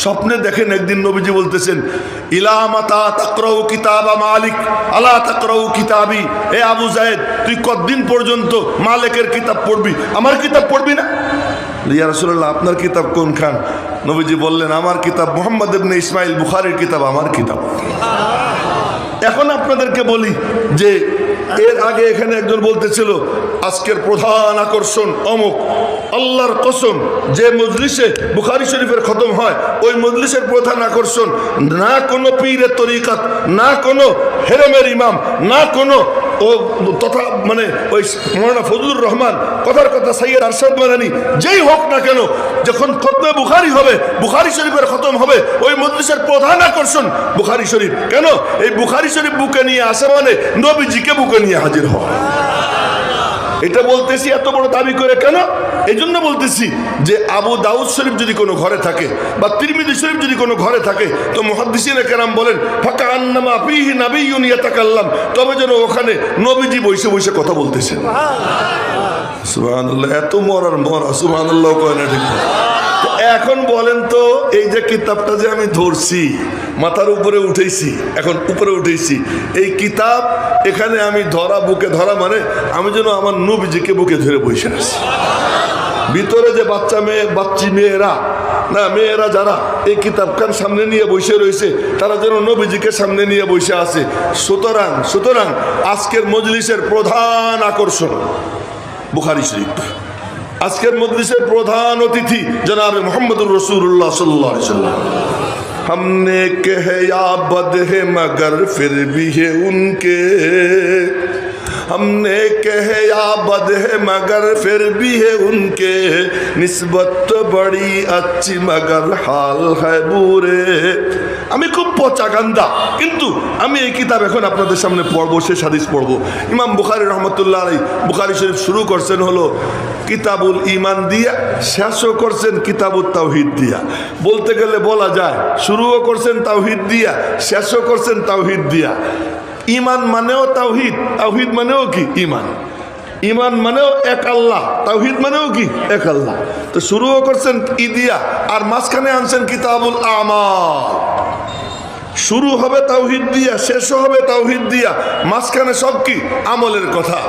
স্বপ্নে দেখেন একদিন নবীজি বলতেছেন, ইলা মাতা তাকরাউ কিতাবা মালিক আলা তাকরাউ কিতাবি। এ আবু যায়েদ, তুই কতদিন পর্যন্ত মালিকের কিতাব পড়বি, আমার কিতাব পড়বি না? ইয়া রাসূলুল্লাহ, আপনার কিতাব কোন খান? নবীজি বললেন, আমার কিতাব মুহাম্মদ ইবনে ইসমাইল বুখারীর কিতাব আমার কিতাব। এখন আপনাদেরকে বলি যে এর আগে এখানে একজন বলতেছিল আজকের প্রধান আকর্ষণ অমুক। আল্লাহর কসম, যে মজলিসে বুখারী শরীফের খতম হয় ওই মজলিসের প্রধান আকর্ষণ না কোনো পীরের তরিকাত, না কোনো হেরেমের ইমাম, না কোনো ও তথা মানে ওই মৌলানা ফজলুর রহমান, কথার কথা সৈয়দ আরশাদ মাদানী, যেই হোক না কেন, যখন খতমে বুখারী হবে, বুখারী শরীফের খতম হবে, ওই মজলিসের প্রধান আকর্ষণ বুখারী শরীফ। কেন? এই বুখারী শরীফ বুকে নিয়ে আসে মানে নবীজিকে বুকে নিয়ে হাজির হয়। এটা বলতেছি এত বড় দাবি করে কেন? এই জন্য বলতেছি যে আবু দাউদ শরীফ যদি কোনো ঘরে থাকে বা তিরমিজি শরীফ যদি কোনো ঘরে থাকে, তো মুহাদ্দিসিনে কেরাম বলেন ফাকা আন্নামা ফীহি নাবিয়্যুন ইয়াতাকাল্লাম, তবে যেন ওখানে নবীজি বসে বসে কথা বলতেছেন। সুবহানাল্লাহ, এত মরার মরা, সুবহানাল্লাহ কয় না ঠিক? এখন বলেন তো, এই যে কিতাবটা যে আমি ধরছি, মাথার উপরে উঠেছি, এখন উপরে উঠেছি, এই কিতাব এখানে আমি ধরা, বুকে ধরা মানে আমি যেন আমার নবীজিকে বুকে ধরে বসে আছি। ভিতরে যে বাচ্চি মেয়েরা না, মেয়েরা যারা এই কিতাবখান সামনে নিয়ে বসে রয়েছে, তারা যেন নবীজিকে সামনে নিয়ে বসে আছে। সুতরাং আজকের মজলিসের প্রধান আকর্ষণ বুখারী শরীফ। আজকের মজলিসের প্রধান অতিথি জনাবে মুহাম্মদুর রাসূলুল্লাহ সাল্লাল্লাহু আলাইহি ওয়াসাল্লাম। हमने कहे या बद है मगर फिर भी है उनके, हमने कहे या बद है मगर फिर भी है उनके, निस्बत तो बड़ी अच्छी मगर हाल है बुरे। আমি খুব পচা গান্দা, কিন্তু আমি এই কিতাব এখন আপনাদের সামনে পড়বো, শেষ হাদিস পড়বো। ইমাম বুখারী রহমতুল্লাহ আলাইহি বুখারী শরীফ শুরু করছেন হলো কিতাবুল ঈমান দিয়া, শেষও করছেন কিতাবুত তাওহীদ দিয়া। বলতে গেলে বলা যায় শুরুও করছেন তাওহীদ দিয়া, শেষও করছেন তাওহীদ দিয়া। ঈমান মানেও তাওহীদ, তাওহীদ মানেও কি ঈমান, ঈমান মানেও এক আল্লাহ, তাওহীদ মানেও কি এক আল্লাহ। তো শুরুও করছেন ই দিয়া, আর মাঝখানে আনছেন কিতাবুল আমাল। শুরু হবে তাওহীদ দিয়া, শেষও হবে তাওহীদ দিয়া, মাঝখানে সব কি আমলের কথা।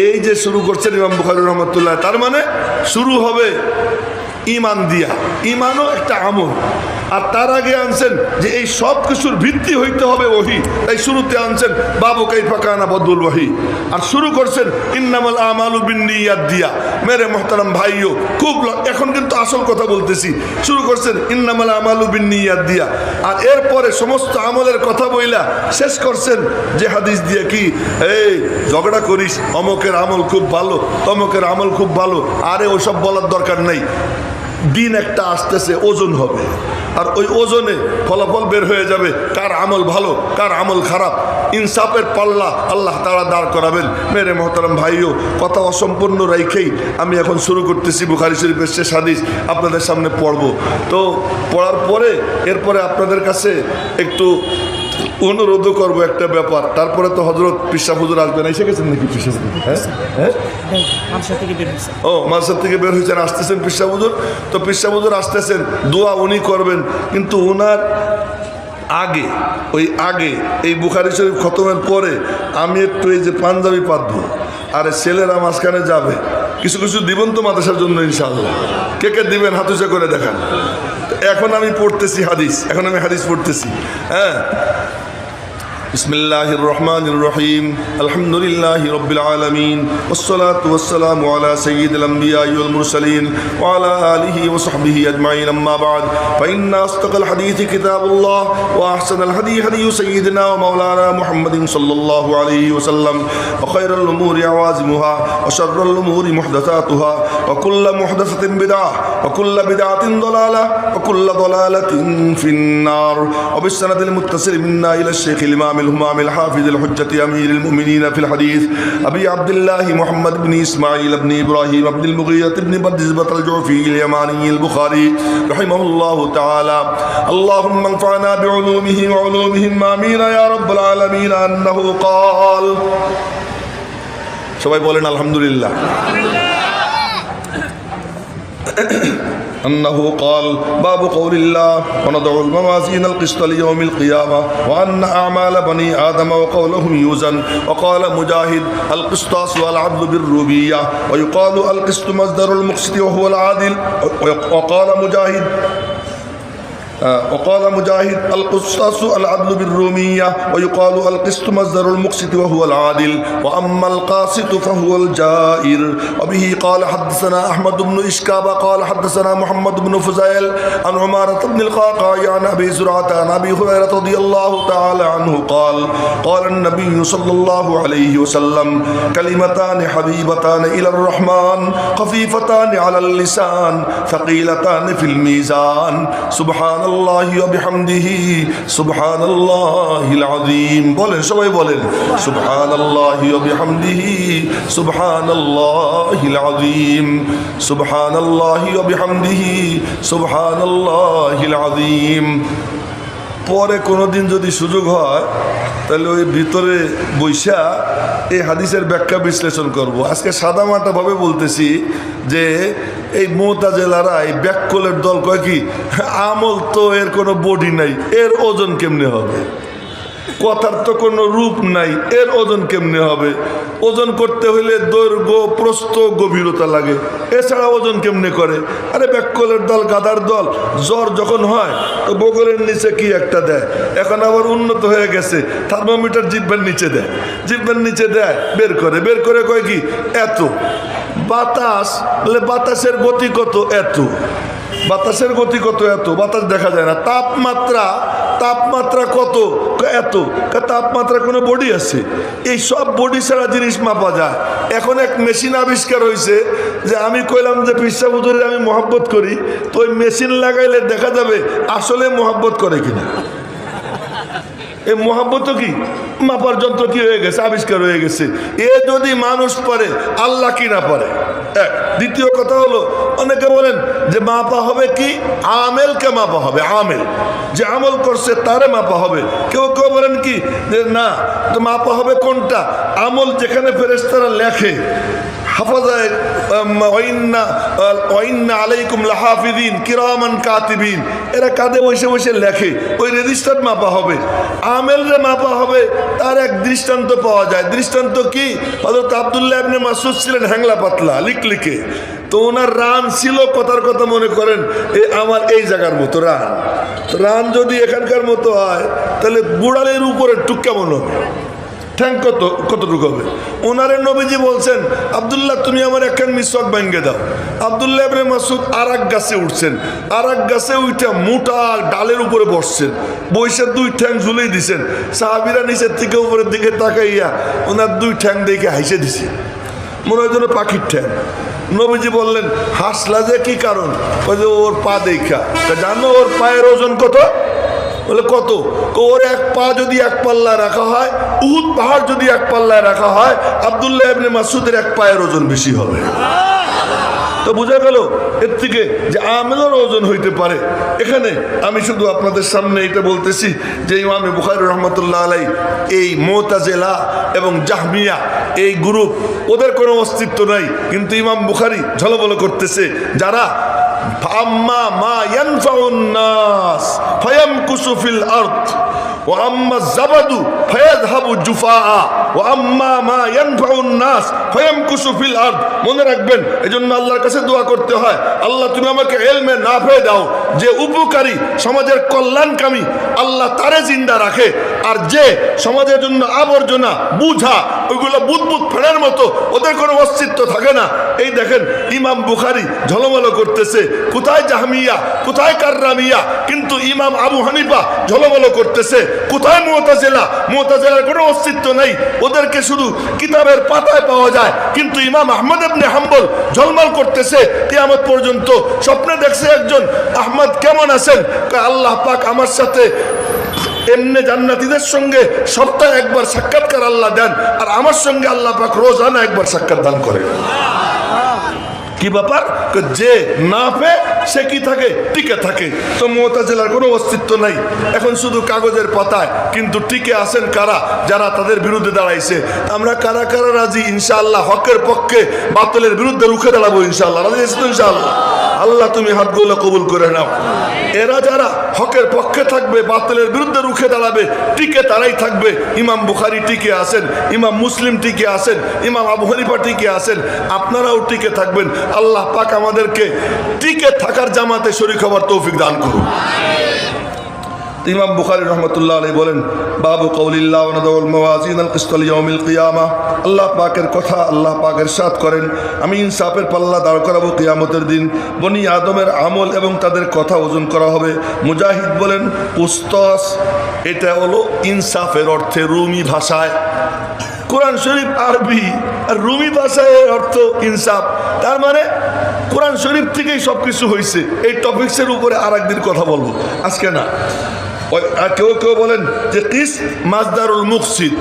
এই যে শুরু করছেন ইমাম বুখারী রহমাতুল্লাহ, তার মানে শুরু হবে ঈমান দিয়া, ঈমানও একটা আমল। আর তার আগে আনছেন যে এই সব কিছুর ভিত্তি হইতে হবে ওহী, তাই শুরুতে আনছেন বাবু কাইফা কানা বদলুল ওহী। আর শুরু করছেন ইন্নামাল আমালু বিন্নিয়াত দিয়া। মেরে মুহতারাম ভাইও, খুব এখন কিন্তু আসল কথা বলতেছি। শুরু করছেন ইন্নামাল আমালু বিন্নিয়াত দিয়া, আর এরপরে সমস্ত আমলের কথা বইলা শেষ করছেন যে হাদিস দিয়ে কি, এই ঝগড়া করিস, অমকের আমল খুব ভালো, তমকের আমল খুব ভালো, আরে ওসব বলার দরকার নাই। দিন একটা আসতেছে, ওজন হবে, আর ওই ওজনে ফলাফল বের হয়ে যাবে কার আমল ভালো কার আমল খারাপ। ইনসাফের পাল্লা আল্লাহ তাআলা দাঁড় করাবেন। মেরে মোহতারাম ভাইও, কথা অসম্পূর্ণ রাইখেই আমি এখন শুরু করতেছি বুখারী শরীফের শেষ হাদিস আপনাদের সামনে পড়ব। তো পড়ার পরে এরপরে আপনাদের কাছে একটু অনুরোধ করবো একটা ব্যাপার। তারপরে তো হযরত পিসাব হুজুর আসবেন, এসে গেছেন নাকি পিসাব? ও মাদ্রাসা থেকে বের হয়েছেন, আসতেছেন পিসাব হুজুর। তো পিসাব হুজুর আসতেছেন, দোয়া উনি করবেন, কিন্তু ওনার আগে এই বুখারী শরীফ খতমের পরে আমি একটু এই যে পাঞ্জাবি পাতবো, আর ছেলেরা মাঝখানে যাবে। কিছু কিছু দিবেন তো মাদ্রাসার জন্য ইনশাআল্লাহ? কে কে দিবেন হাত উঁচা করে দেখান। এখন আমি পড়তেছি হাদিস, এখন আমি হাদিস পড়তেছি। হ্যাঁ, বিসমিল্লাহির রহমানির রহিম, আলহামদুলিল্লাহি রাব্বিল আলামিন, ওয়াসসালাতু ওয়াসসালামু আলা সাইয়্যিদিল আমবিয়াই ওয়াল মুরসালিন ওয়া আলা আলিহি ওয়া সাহবিহি আজমাইন, আম্মা বা'দ, ফাইন্না আসতাকাল হাদিসি কিতাবুল্লাহ ওয়া আহসানাল হাদী হাদীয়ু সাইয়্যিদিনা ওয়া মাওলানা মুহাম্মাদিন সাল্লাল্লাহু আলাইহি ওয়াসাল্লাম, ওয়া খায়রাল উমুরি আওয়াজিমুহা ওয়া শাররাল উমুরি মুহদাসাতুহা ওয়া কুল্লু মুহদাসাতিন বিদআহ ওয়া কুল্লু বিদআতিন দালালাহ ওয়া কুল্লু দালালাতিন ফিন্নার। ওয়া বিসনাদিল মুত্তাসিল মিন্না ইলা শাইখিল ইমাম الهمام الحافظ الحجة أمير المؤمنين في الحديث أبي عبد الله محمد بن إسماعيل بن إبراهيم بن المغيرة بن بردزبة الجعفي اليماني البخاري رحمه الله تعالى. اللهم انفعنا بعلومه وعلومهم آمين يا رب العالمين. أنه قال, সবাই বলেন আলহামদুলিল্লাহ। أنه قال باب قول الله ونضع الموازين القسط ليوم القيامة وأن أعمال بني آدم وقولهم يوزن. وقال مجاهد القسطاس والعدل بالروبية ويقال القسط مصدر المقسط وهو العادل. وقال مجاهد القسطاس العدل بالرومية ويقال القسط مصدر المقسط وهو العادل وأما القاسط فهو الجائر. وبه قال حدثنا أحمد بن إشكاب قال حدثنا محمد بن فزيل عن عمارة بن القعقاع عن أبي زرعة عن أبي هريرة رضي الله تعالى عنه قال قال النبي صلى الله عليه وسلم كلمتان حبيبتان إلى الرحمن خفيفتان على اللسان ثقيلتان في الميزان سبحان الله وبحمده سبحان الله العظيم. বলেন সবাই বলেন سبحان الله وبحمده سبحان الله العظيم سبحان الله وبحمده سبحان الله العظيم. পরে কোনোদিন যদি সুযোগ হয় তাহলে ওই ভিতরে বৈশা এই হাদিসের ব্যাখ্যা বিশ্লেষণ করব। আজকে সাদামাটাভাবে বলতেছি যে এই মুতাজিলারা এই ব্যাককলের দল কয় কি আমল তো এর কোনো বডি নাই, এর ওজন কেমনে হবে, কথার তো কোনো রূপ নাই, এর ওজন কেমনে হবে, ওজন করতে হইলে দৈর্ঘ্য প্রস্থ গভীরতা লাগে, এছাড়া ওজন কেমনে করে। আরে ব্যাককলের দল গাদার দল, জ্বর যখন হয় তো বগলের নিচে কি একটা দেয়, এখন আবার উন্নত হয়ে গেছে থার্মোমিটার জিহ্বার নিচে দেয়, জিহ্বার নিচে দেয় বের করে কয় কি এত বাতাস, বলে বাতাসের গতি কত এত, বাতাসের গতি কত এত, বাতাস দেখা যায় না। তাপমাত্রা কত এত, তাপমাত্রা কোনো বডি আছে, এই সব বডি ছাড়া জিনিস মাপা যায়। এখন এক মেশিন আবিষ্কার হয়েছে যে আমি কইলাম যে পিসা হুজুরের আমি মহব্বত করি, তো ওই মেশিন লাগাইলে দেখা যাবে আসলে মহব্বত করে কিনা। এই মহব্বত কি মাপার যন্ত্র কি হয়ে গেছে, আবিষ্কার হয়ে গেছে। এ যদি মানুষ পারে আল্লাহ কি না পারে। এক, দ্বিতীয় কথা হলো অনেকে বলেন যে মাপা হবে কি আমেলকে মাপা হবে, আমেল যে আমল করছে তারে মাপা হবে। কেউ বলেন কি যে না, তো মাপা হবে কোনটা, আমল যেখানে ফেরেশতারা লেখে হাফাজায় আলাইকুম লাহাফিদিন কিরামান কাতিবিন, এরা কাঁধে বসে বসে লেখে, ওই রেজিস্টার মাপা হবে। আমেলরে মাপা হবে তার এক দৃষ্টান্ত পাওয়া যায়। দৃষ্টান্ত কি, হযরত আব্দুল্লাহ ইবনে মাসউদ ছিলেন হ্যাংলা পাতলা লিখে, তো ওনার রান ছিল কথার কথা মনে করেন আমার এই জায়গার মতো রান যদি এখানকার মতো হয় তাহলে বুড়ালের উপরে টুক কেমন হবে, ঠ্যাং কতটুকু হবে। ওনারে নবীজি বলছেন আব্দুল্লাহ তুমি আমার একখান মিসওয়াক ভাঙ্গে দাও। আব্দুল্লাহ ইবনে মাসউদ আরাক গাছে উঠছেন, আরাক গাছে উঠে মোটা ডালের উপরে বসছেন, বসে দুই ঠ্যাং ঝুলেই দিছেন। সাহাবীরা নিচের থেকে উপরের দিকে তাকাইয়া ওনার দুই ঠ্যাং দেখে হাসে দিছে, মনে হয় যেন পাখির ঠ্যাং। নবীজি বললেন হাসলা যে কি কারণ, ওই যে ওর পা দেখা, জানো ওর পায়ের ওজন কত, বলে কত, ওর এক পা যদি এক পাল্লায় রাখা হয়, উহুদ পাহাড় যদি এক পাল্লায় রাখা হয়, আব্দুল্লাহ ইবনে মাসউদের এক পায়ের ওজন বেশি হবে। তো বোঝা গেল এর থেকে যে আমেলের ওজন হইতে পারে। এখানে আমি শুধু আপনাদের সামনে এটা বলতেছি যে ইমাম বুখারী রাহমাতুল্লাহ আলাইহি এই মুতাজিলা এবং জাহমিয়া এই গ্রুপ, ওদের কোনো অস্তিত্ব নাই, কিন্তু ইমাম বুখারী ঝলমল করতেছে যারা আম্মা মা ইয়ানফাউন নাস ফায়ামকুসু ফিল আরদ ওয়া আম্মা যাবাদু ফায়াযহাবু জুফাআ ওয়া আম্মা মা ইয়ানফাউন নাস ফায়ামকুসু ফিল আরদ। মনে রাখবেন, এজন্য আল্লাহর কাছে দোয়া করতে হয়, আল্লাহ তুমি আমাকে ইলমে নাফে দাও, যে উপকারী সমাজের কল্যাণকামী আল্লাহ তারে জিন্দা রাখে, আর যে সমাজের জন্য আবর্জনা বুঝা ওইগুলো বুদবুদ ফেরার মতো ওদের কোনো অস্তিত্ব থাকে না। এই দেখেন ইমাম বুখারী ঝলমল করতেছে, কোথায় জাহমিয়া কোথায় কাররামিয়া, কিন্তু ইমাম আবু হানিফা ঝলমল করতেছে কোথায় মুতাজিলার কোনো অস্তিত্ব নাই, ওদেরকে শুধু কিতাবের পাতায় পাওয়া যায়। কিন্তু ইমাম আহমদ ইবনে হাম্বল ঝলমল করতেছে কিয়ামত পর্যন্ত। স্বপ্নে দেখছে একজন, আহমদ কেমন আছেন, আল্লাহ পাক আমার সাথে এমনি জান্নাতীদের সঙ্গে সপ্তাহে একবার সাক্ষাৎকার আল্লাহ দেন, আর আমার সঙ্গে আল্লাহ পাক রোজানা একবার সাক্ষাৎ দান করে। কি ব্যাপার, যে না পেয়ে সে কি থাকে, টিকে থাকে। তো মুতাজিলার কোনো অস্তিত্ব নাই, এখন শুধু কাগজের পাতায়। কিন্তু টিকে আছেন কারা, যারা তাদের বিরুদ্ধে দাঁড়াইছে। আমরা কারা কারা রাজি ইনশাআল্লাহ হকের পক্ষে বাতিলের বিরুদ্ধে রুখে দাঁড়াবো ইনশাআল্লাহ, রাজি আছি তো ইনশাআল্লাহ। আল্লাহ তুমি হাতগুলো কবুল করে নাও। এরা যারা হকের পক্ষে থাকবে, বাতিলের বিরুদ্ধে রুখে দাঁড়াবে, টিকে তারাই থাকবে। ইমাম বুখারী টিকে আছেন, ইমাম মুসলিম টিকে আছেন, ইমাম আবু হানিফা টিকে আছেন, আপনারাও টিকে থাকবেন। আল্লাহ পাক আমাদেরকে টিকে থাকার জামাতে শরীক হওয়ার তৌফিক দান করুন। ইমাম বুখারী রহমতুল্লাহ আলাইহি বলেন, বাবু কওলিল্লাহ ওয়া নাদাউল মাওয়াজিন আল কিসত লিয়াউমিল কিয়ামাহ। আল্লাহ পাকের কথা, আল্লাহ পাক ইরশাদ করেন, আমি ইনসাফের পাল্লা দাঁড় করাবো কিয়ামতের দিন। বনি আদমের আমল এবং তাদের কথা ওজন করা হবে। মুজাহিদ বলেন, কুস্তাস এটা হলো ইনসাফের অর্থে রুমি ভাষায়, কোরআন শরীফ আরবি আর রুমি ভাষায় অর্থ ইনসাফ। তার মানে কোরআন শরীফ থেকেই সব কিছু হয়েছে। এই টপিক্সের উপরে আর একদিন কথা বলবো, আজকে না। কেউ কেউ বলেন যে কিস মাজদারুল মুকসিদ,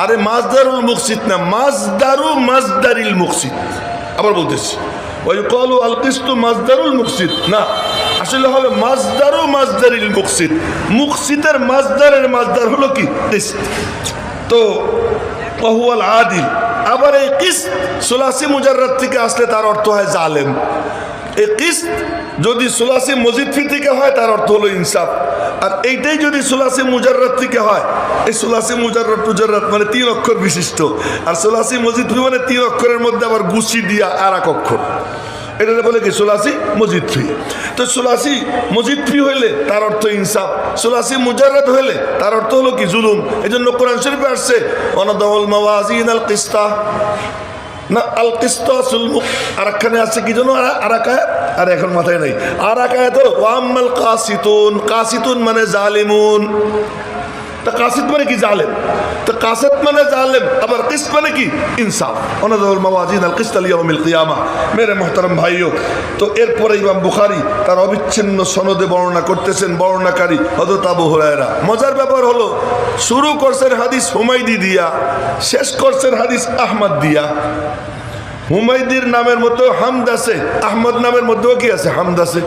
আরে মাজদারুল মুকসিদ না, মাজদারু মাজদারিল মুকসিদ। আবার বলতেছি, ওই কলু আল কিস্তু মাজদারুল মুকসিদ না, আসলে হবে মাজদারু মাজদারিল মুকসিদ। মুকসিদের মাজদারের মাজদার হলো কি কিস্ত, তো ওহুয়াল আদিল। আবার এই কিস্ত সুলাসি মুজাররাদ থেকে আসলে তার অর্থ হয় জালেম। এই কিস্ত যদি সুলাসি মজিদফি থেকে হয় তার অর্থ হলো ইনসাফ। আর এইটাই যদি সুলাসি মুজাররাদ থেকে হয়, এই সুলাসি মুজাররাদ মানে 3 অক্ষর বিশিষ্ট, আর সুলাসি মজিদফি মানে 3 অক্ষরের মধ্যে আবার গুছি দিয়া আর এক অক্ষর, এটা বলে কি সুলাসি মজিদফি। তো সুলাসি মজিদফি হইলে তার অর্থ ইনসাফ, সুলাসি মুজাররাদ হইলে তার অর্থ হলো কি জুলুম। এই জন্য কোরআন শরীফে আসছে ওয়ানাদাউল মাওয়াজিন আল কিসতা না, আল কিসতাসুল মুক। আর একখানে আছে কি জন্য আরাকায়াত, আর এখন মাথায় নাই। আরাকায়াত হলো ওয়াম্মাল কাসিতুন, কাসিতুন মানে জালিমুন। তা কাসিত মানে কি জালেম, তো কাসিত মানে জালেম, আবার কিসত মানে কি ইনসাফ। ওয়ানাদাউল মাওয়াজিন আল কিসত লিয়াউমিল কিয়ামাহ। মেরে মুহতারাম ভাইও, তো এরপরে ইমাম বুখারী তার অবিচ্ছিন্ন সনদে বর্ণনা করতেছেন, বর্ণনাকারী হযরত আবু হুরায়রা। মজার ব্যাপার হলো, শুরু করছেন হাদিস হুমায়দি দিয়া, শেষ করছেন হাদিস আহমদ দিয়া। হুমায়দির নামের মধ্যেও হামদ আছে, আহমদ নামের মধ্যেও কি আছে, হামদ আছে।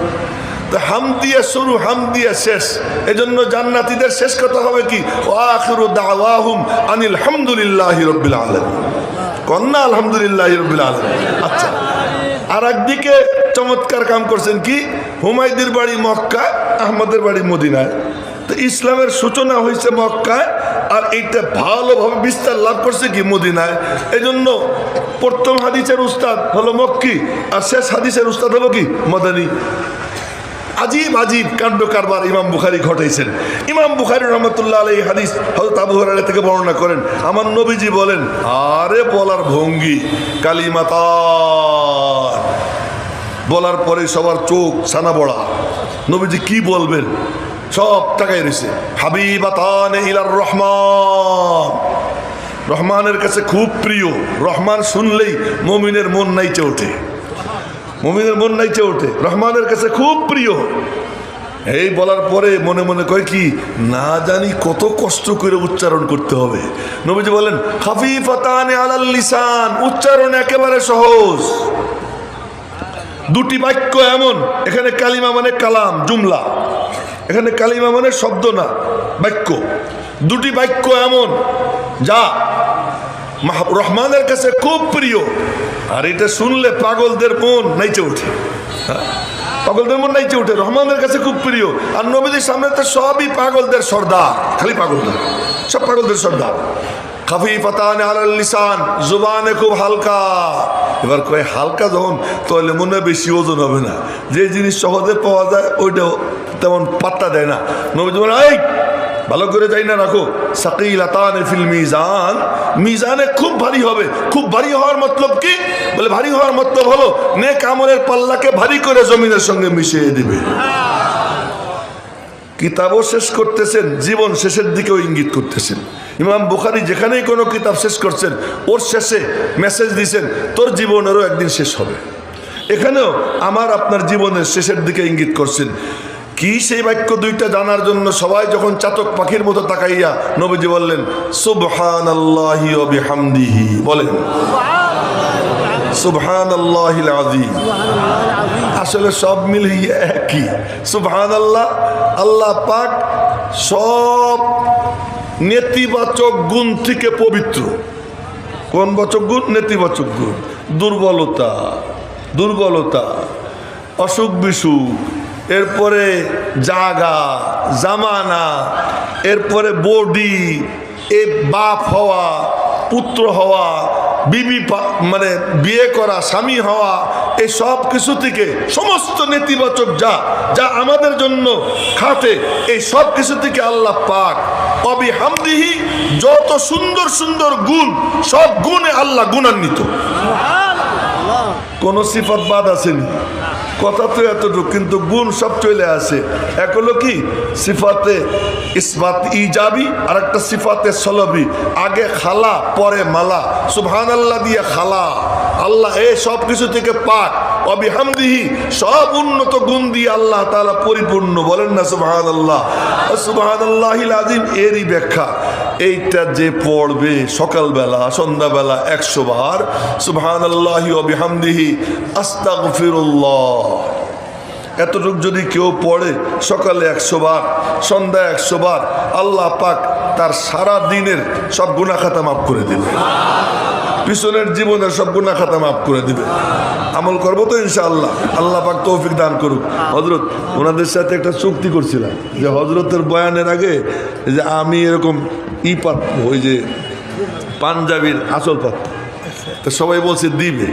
তো হাম দিয়ে শুরু, হাম দিয়ে শেষ। এজন্য জান্নাতীদের শেষ কথা হবে কি, ওয়া আখিরু দাওয়াহুম আনিল হামদুলিল্লাহি রাব্বিল আলামিন। কন্না আলহামদুলিল্লাহি রাব্বিল আলামিন। আচ্ছা, আর একদিকে চমৎকার কাম করছেন কি, হুমায়দির বাড়ি মক্কায়, আহমদের বাড়ি মদিনায়। তো ইসলামের সূচনা হয়েছে মক্কায়, আর এইটা ভালোভাবে বিস্তার লাভ করছে কি মদিনায়। এই জন্য প্রথম হাদিসের উস্তাদ হলো মক্কি, আর শেষ হাদিসের উস্তাদ হলো কি মদানী। আজীব আজীব কাণ্ড কারবার ইমাম বুখারী ঘটাইছেন। ইমাম বুখারী রহমতুল্লাহ আলাইহি হাদিস হযরত আবু হুরায়রা থেকে বর্ণনা করেন, আমার নবীজি বলেন, আরে বলার ভঙ্গি, কালিমাতান, বলার পরে সবার চোখ ছানা বড়া। নবীজি কি বলবেন সব তাকাই রয়েছে। হাবিবাতান ইলার রহমান, রহমানের কাছে খুব প্রিয়। রহমান শুনলেই মুমিনের মন নাইচে ওঠে, মুমিনের মন নাইচে ওঠে, রহমানের কাছে খুব প্রিয়। এই বলার পরে মনে মনে কয় কি, না জানি কত কষ্ট করে উচ্চারণ করতে হবে। নবীজি বলেন, খাফিফাতান আলাল লিসান, উচ্চারণ একেবারে সহজ। দুটি বাক্য এমন, এখানে কালিমা মানে কালাম, জুমলা, এখানে কালিমা মানে শব্দ না, বাক্য। দুটি বাক্য এমন যা রহমানের কাছে খুব প্রিয়, আর এটা শুনলে পাগলদের মন নাইচে ওঠে। পাগলদের মন নাইচে ওঠে, রহমানের কাছে খুব প্রিয়। আর নবীদের সামনে তো সবই পাগলদের সর্দার, খালি পাগলদের, সব পাগলদের সর্দার। খাফিফাতান আলাল লিসান, জুবানে খুব হালকা। এবার কয় হালকা যখন, তাহলে মনে হয় বেশি ওজন হবে না। যে জিনিস সহজে পাওয়া যায় ওইটাও তেমন পাত্তা দেয় না। নবীজি বলেন, এই ভালো করে যাই না রাখো, সাকিলাতান ফিল মিজান, মিজানে খুব ভারী হবে। খুব ভারী হওয়ার মতলব কি, বলে ভারী হওয়ার মতলব হলো নেক আমলের পাল্লাকে ভারী করে জমিনের সঙ্গে মিশিয়ে দিবে। কিতাবও শেষ করতেছেন, জীবন শেষের দিকেও ইঙ্গিত করতেছেন। ইমাম বুখারী যেখানেই কোনো কিতাব শেষ করছেন, ওর শেষে মেসেজ দিয়েছেন, তোর জীবনেরও একদিন শেষ হবে। এখানেও আমার আপনার জীবনের শেষের দিকে ইঙ্গিত করছেন। কি সেই বাক্য দুইটা জানার জন্য সবাই যখন চাতক পাখির মতো তাকাইয়া নবীজি বললেন, সুবহানাল্লাহি ওয়া বিহামদিহি, বলেন সুবহানাল্লাহিল আযীম। আসলে সব মিলিয়ে একই, সুবহানাল্লাহ। আল্লাহ পাক সব নেতিবাচক গুণ থেকে পবিত্র। কোন বাচক গুণ? নেতিবাচক গুণ। দুর্বলতা, দুর্বলতা, অসুখ বিসুখ, এরপরে জাগা জামানা, এরপরে বডি, এ বাপ হওয়া, পুত্র হওয়া, বিবি মানে বিয়ে করা, স্বামী হওয়া, এই সব কিছু থেকে সমস্ত নেতিবাচক যা যা আমাদের জন্য খাটে, এই সব কিছু থেকে আল্লাহ পাক অবিহামদিহি যত সুন্দর সুন্দর গুণ, সব গুণে আল্লাহ গুণান্বিত। কোন সিফাত বাদ আসেনি, কথা তো এতটুকু, কিন্তু গুণ সব চলে আসে। এক হলো কি সিফাতে ইসবাত ইজাবি, আর একটা সিফাতে সলবি, আগে খালা পরে মালা। সুবহানাল্লাহ দিয়ে খালা, আল্লাহ এই সব কিছু থেকে পাক, অবিহামদিহি সব উন্নত গুণ দিয়ে আল্লাহ তাআলা পরিপূর্ণ, বলেন না সুবহানাল্লাহ। সুবহানাল্লাহিল আযীম এরই ব্যাখ্যা। এইটা যে পড়বে সকালবেলা সন্ধ্যাবেলা 100 বার সুবহানাল্লাহি ওয়া বিহামদিহি আস্তাগফিরুল্লাহ, এতটুকু যদি কেউ পড়ে সকালে 100 বার সন্ধ্যায় 100 বার, আল্লাহ পাক তার সারা দিনের সব গুনাহ খাতা মাফ করে দিবে, পিছনের জীবনের সব গুনাহ খাতা মাফ করে দিবে। আমল করবো তো ইনশাআল্লাহ, আল্লাহ পাক তৌফিক দান করুক। হযরত ওনাদের সাথে একটা চুক্তি করছিলাম যে হযরতের বয়ানের আগে যে আমি এরকম পাতবো, ওই যে পাঞ্জাবির আঁচল পাতবো, তো সবাই বলছে দিবে।